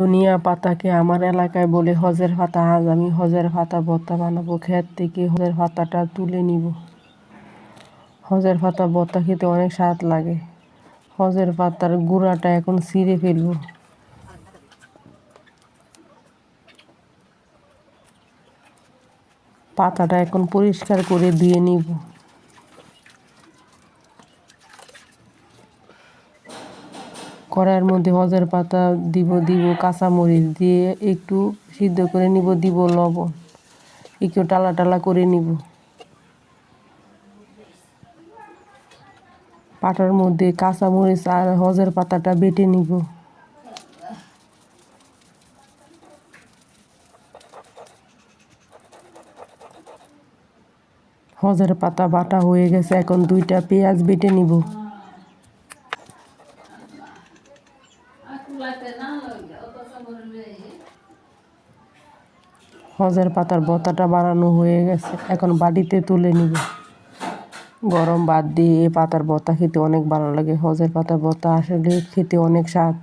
ধনিয়া পাতাকে আমার এলাকায় বলে হজের পাতা। আজ আমি হজের পাতা ভর্তা বানাবো। ক্ষেত থেকে হজের পাতাটা তুলে নিব। হজের পাতা ভর্তা খেতে অনেক স্বাদ লাগে। হজের পাতার গুঁড়াটা এখন ছিঁড়ে ফেলবো। পাতাটা এখন পরিষ্কার করে ধুয়ে নিব। কড়াইয়ের মধ্যে হজের পাতা দিব কাঁচামরিচ দিয়ে একটু সিদ্ধ করে নিব, দিব লবণ, একটু টালা টালা করে নিব। পাটার মধ্যে কাঁচামরিচ আর হজের পাতাটা বেটে নিব। হজের পাতা বাটা হয়ে গেছে, এখন 2টা পেঁয়াজ বেটে নিব। হজের পাতার ভর্তাটা বানানো হয়ে গেছে, এখন বাটিতে তুলে নিব। গরম ভাত দিয়ে এই পাতার ভর্তা খেতে অনেক ভালো লাগে। হজের পাতার ভর্তা আসলে খেতে অনেক স্বাদ।